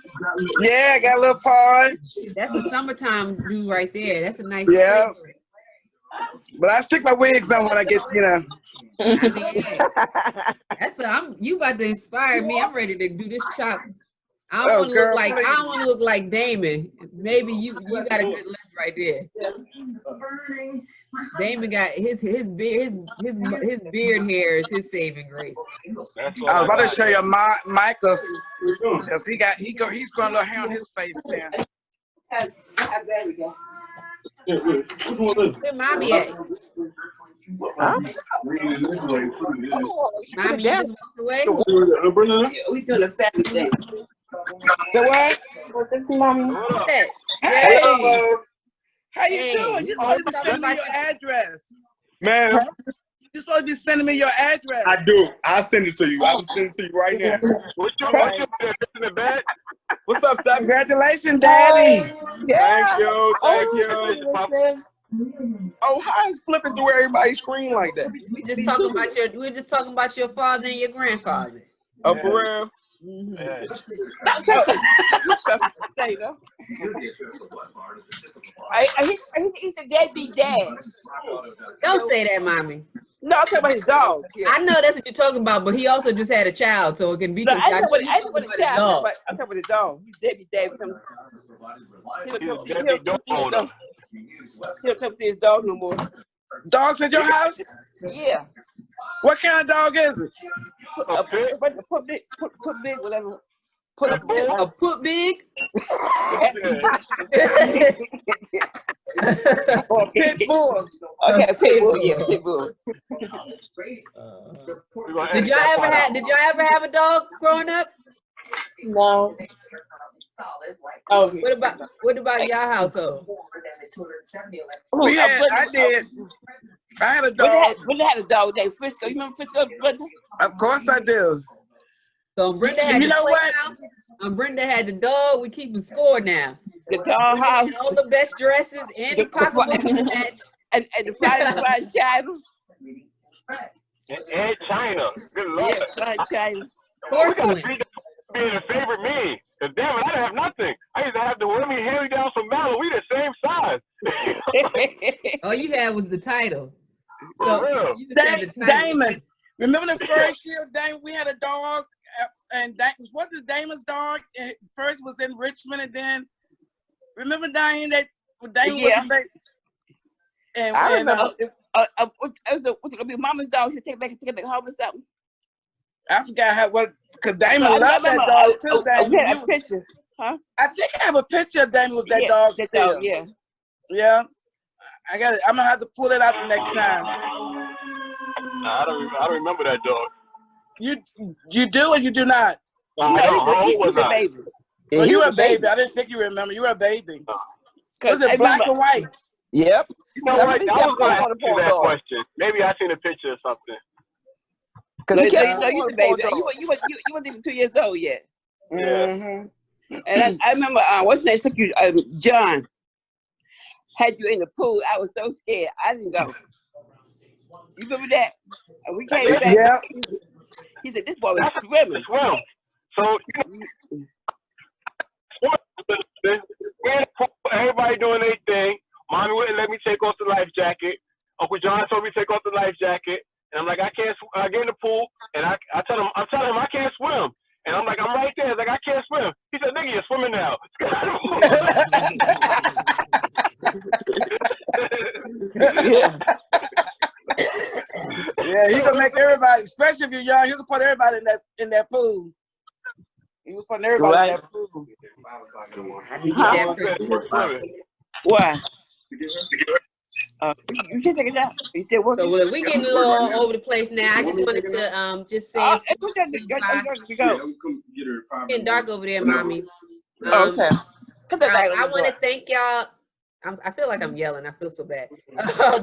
Yeah, I got a little part. That's a summertime do right there. That's a nice. Yeah. But I stick my wigs on when I get, I mean, you about to inspire me. I'm ready to do this chop. I don't want to look like Damon. Maybe you got a good look right there. Damon got his beard hair is his saving grace. I was about to show you Michael's because he's growing a little hair on his face now. There we go. Where mommy at? Huh? Mommy, you just walked away? We doing a family thing. So what? Hey! How you doing? You're supposed to be sending me your address. Man, you're supposed to be sending me your address. I do. I'll send it to you. I'll send it to you right now. What's in the bed? What's up, Sam? Congratulations, Daddy. Yeah. Thank you. Oh, how is flipping through everybody's screen like that? We're just talking about your father and your grandfather. Oh, for real? Mm-hmm. He's the deadbeat dad. Don't say that, mommy. No, I'm talking about his dog. Yeah. I know that's what you're talking about, but he also just had a child, so it can be. No, I know what a child. I'm talking about the dog. He's deadbeat dad. He'll come to his dog no more. Dogs at your house? Yeah. What kind of dog is it? Put big, whatever. A put big? Or a pit bull? Okay, a pit bull, yeah, pit bull. Did y'all ever have a dog growing up? No. Oh, what about your household? I did. I had a dog. Brenda had a dog named Frisco. You remember Frisco, Brenda? Of course I do. So Brenda had Brenda had the dog. We keeping score now. The dog house. All the best dresses and the pocketbook match. And the fried China. And China. Good Lord. Yeah, fried China. Porcelain. Being a favorite me. Cause damn it, I didn't have nothing. I used to have the women hand me down from Mallow. We the same size. All you had was the title. So you just had the title. Damon. Remember the first year, Damon, we had a dog, and was it Damon's dog? First was in Richmond, and then remember Diane that Damon was a baby. And I remember. What's it gonna be? Mama's dog. She take it back home or something. I forgot because Damon loved that dog too. Damon. We had a picture, huh? I think I have a picture of Damon with that dog still. Yeah. Yeah. I got it. I'm gonna have to pull it out the next time. I don't remember that dog. You do or you do not? How old was I? Baby. Well, you were a baby. I didn't think you remember. You were a baby. Was it black and white? Yep. You know what? I was going to ask you that question. Maybe I seen a picture or something. Because you the baby. You weren't even 2 years old yet. Mm-hmm. And I remember what's his name took you, John, had you in the pool. I was so scared. I didn't go. You remember that? And we came back. Yeah. He said, this boy was swimming. Swim. So, everybody doing their thing. Mommy wouldn't let me take off the life jacket. Uncle John told me to take off the life jacket, and I'm like, I can't. I get in the pool, and I'm telling him I can't swim, and I'm like, I'm right there. He's like, I can't swim. He said, nigga, you're swimming now. Yeah, he gonna make everybody, especially if you're young, he can put everybody in that pool. He was putting everybody in that pool. I can get that. Why? You should take it out. You said what? So we getting a little all over the place now. I just wanted to just say getting dark over there, mommy. Okay. I want to thank y'all. I feel like I'm yelling. I feel so bad. But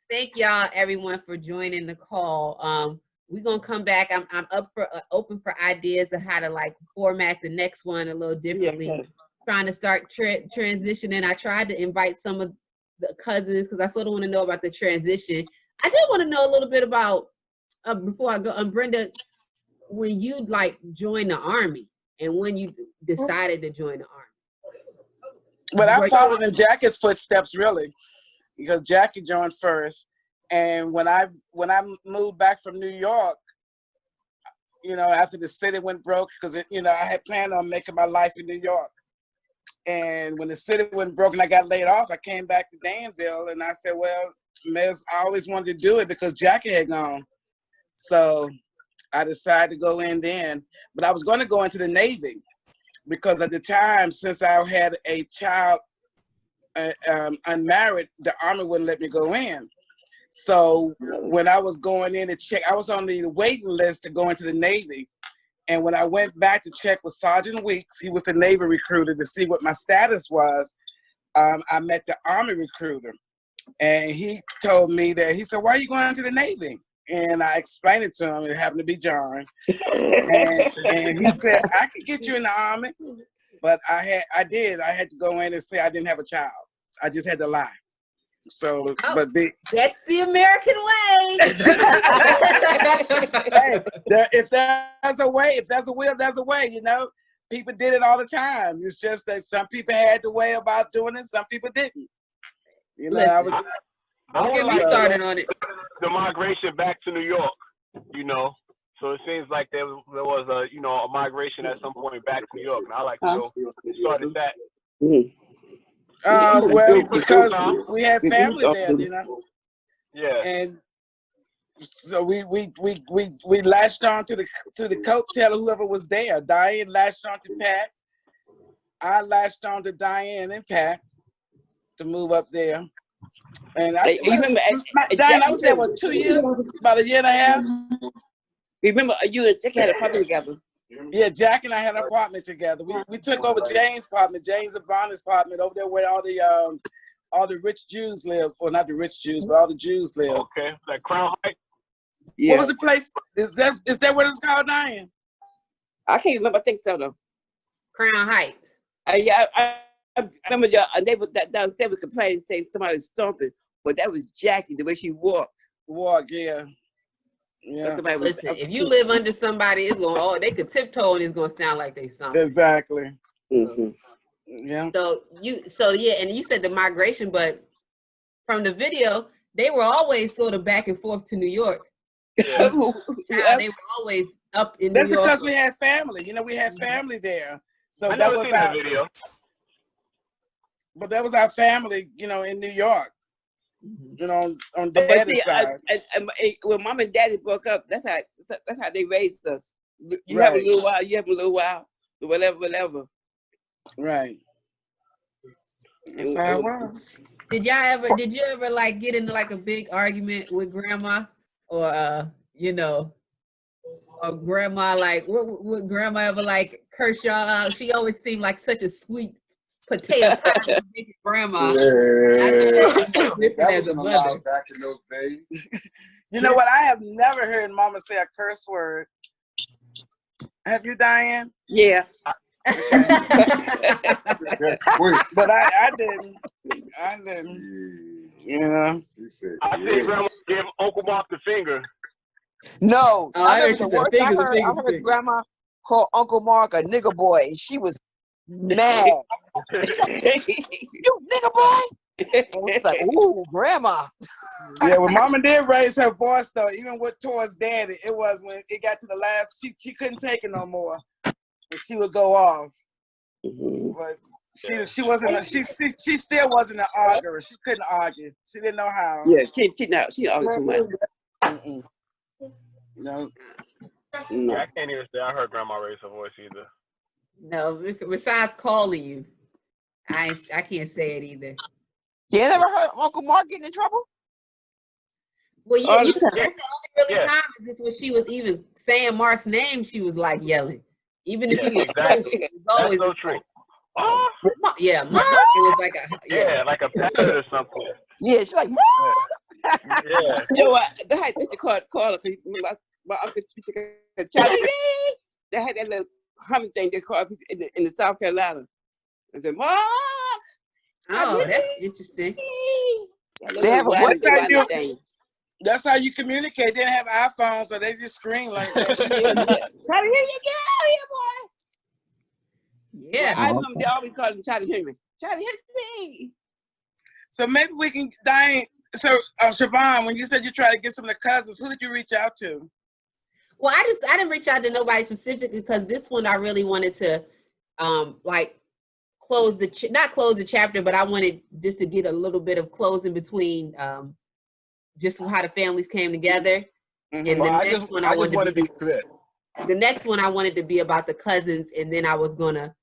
thank y'all, everyone, for joining the call. We're gonna come back. I'm up for open for ideas of how to like format the next one a little differently. Yeah, okay. Trying to start transitioning. I tried to invite some of the cousins because I sort of want to know about the transition. I did want to know a little bit about before I go. Brenda, when you like joined the Army and when you decided to join the Army. But I followed in Jackie's footsteps really, because Jackie joined first. And when I moved back from New York, you know, after the city went broke, because you know I had planned on making my life in New York. And when the city went broke and I got laid off, I came back to Danville and I said, well, I always wanted to do it because Jackie had gone. So I decided to go in then. But I was going to go into the Navy because at the time, since I had a child unmarried, the Army wouldn't let me go in. So when I was going in to check, I was on the waiting list to go into the Navy. And when I went back to check with Sergeant Weeks, he was the Navy recruiter, to see what my status was, I met the Army recruiter. And he told me that, he said, why are you going into the Navy? And I explained it to him. It happened to be John. And he said, I could get you in the Army. But I had to go in and say I didn't have a child. I just had to lie. So, That's the American way. Hey, if there's a way, if there's a will, there's a way, you know. People did it all the time. It's just that some people had the way about doing it, some people didn't. You know, Listen, don't get me started on it. The migration back to New York, you know. So it seems like there was a migration at some point back to New York. And I like to know who started that. Well, because we had family there, you know. Yeah. And so we latched on to the coattail of whoever was there. Diane latched on to Pat. I latched on to Diane and Pat to move up there. And Diane, I was there, what, 2 years? About a year and a half? Remember, you and Jack had a apartment together. Yeah, Jack and I had an apartment together. We took over Jane's apartment, Jane's and Bonnie's apartment over there where all the rich Jews live. Or not the rich Jews, but all the Jews live. Okay, like Crown Heights. Yeah. What was the place? Is that what it's called, Diane? I can't remember. I think so though. Crown Heights. Yeah, I remember they was complaining, saying somebody was stomping, but that was Jackie, the way she walked. Yeah. Yeah. Listen, if you live under somebody, it's going. They could tiptoe and it's going to sound like they something. Exactly. Mm-hmm. Yeah. So yeah, and you said the migration, but from the video, they were always sort of back and forth to New York. Yeah. They were always up in New York. That's because we had family. You know, we had family there. So I that never was seen that video. But that was our family, you know, in New York. You know, on Daddy's side. When Mom and Daddy broke up, that's how they raised us. You have a little while, you have a little while, whatever. Right. That's how it was. Did you ever like get into like a big argument with grandma, or or grandma, like would grandma ever like curse y'all out? She always seemed like such a sweet potato pie grandma. That as a mother back in those days. You know what? I have never heard Mama say a curse word. Have you, Diane? Yeah. But I didn't. You know. She said, I think Grandma gave Uncle Mark the finger. No, I heard the worst. I heard Grandma call Uncle Mark a nigger boy, and she was mad. You nigger boy? And it was like, ooh, Grandma. Yeah, when Mama did raise her voice though, even with towards Daddy, it was when it got to the last. She couldn't take it no more, and she would go off. But she wasn't. She still wasn't an arguer. She couldn't argue. She didn't know how. Yeah, she argued too much. No. No. I can't even say I heard Grandma raise her voice either. No, besides calling you, I can't say it either. You never heard Uncle Mark getting in trouble? Well, yeah, that's the only really Yeah. time is this when she was even saying Mark's name, she was like yelling. Even if Yeah, he was exactly. close, it was always That's so just true. like, Oh, yeah, Mark. It was like yeah, like a pet or something. Yeah, she's like, Mark. Yeah. You know what? They had to call her. My uncle Charlie. They had that little humming thing they called people in the South Carolina. They said, Mark. oh, that's interesting. They have a what? That's how you communicate. They didn't have iPhones, so they just scream like that. Try to hear you, get out here, boy. Yeah. Well, I remember they always called him Charlie Henry. Charlie Henry. So maybe we can, Diane. So, Siobhan, when you said you tried to get some of the cousins, who did you reach out to? Well, I didn't reach out to nobody specifically because this one I really wanted to, like, not close the chapter, but I wanted just to get a little bit of closing between, just how the families came together. And the next one I wanted to be clear. The next one I wanted to be about the cousins, and then I was gonna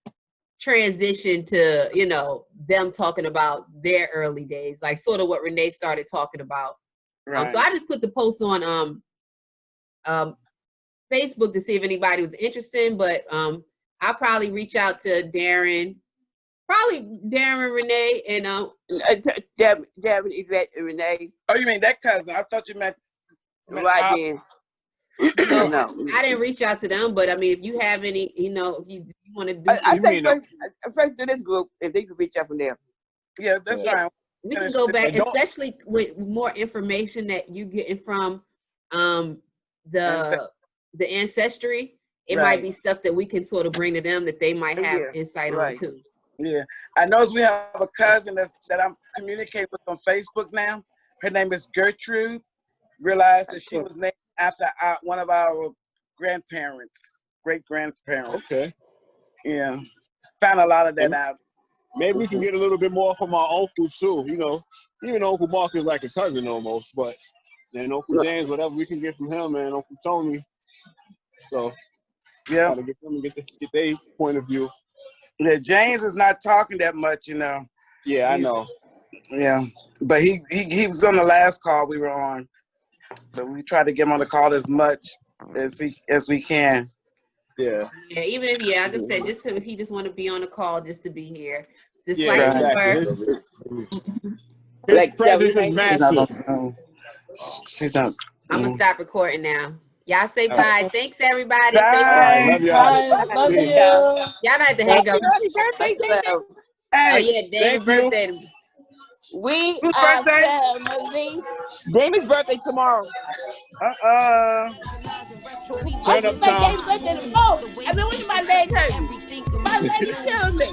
transition to, you know, them talking about their early days, like sort of what Renee started talking about. Right. So I just put the post on Facebook to see if anybody was interested, but I'll probably reach out to Darren, Renee, and Darren, Yvette, and Renee. Oh, you mean that cousin? I thought you meant right then. No, I didn't reach out to them, but I mean, if you have any, you know, if you want to do, I think first to this group, if they can reach out from there. Yeah, that's fine. We can go back, especially with more information that you getting from the ancestry. It might be stuff that we can sort of bring to them that they might have insight on too. Yeah, I know we have a cousin that I'm communicating with on Facebook now. Her name is Gertrude. Realized that she was named after one of our grandparents, great-grandparents. Okay. Yeah, found a lot of that out. Maybe we can get a little bit more from our uncles too. You know, even Uncle Mark is like a cousin almost, but then Uncle James, whatever we can get from him, and Uncle Tony. So yeah, gotta get them and get their point of view. Yeah, James is not talking that much, you know. Yeah, I know. Yeah, but he was on the last call we were on, but we tried to get him on the call as much as we can. Yeah. Yeah, even if like I said, just if he just want to be on the call, just to be here, just yeah, like his presence is massive. She's not. I'm gonna stop recording now. Y'all say bye. Thanks everybody. Bye. Love y'all. Love you. Y'all don't have to hang up. Hey, oh yeah, David's birthday. We Whose are birthday? family. Jamie's birthday tomorrow. What's my David's birthday tomorrow? I've been wishing my leg hurt. My leg is killing me.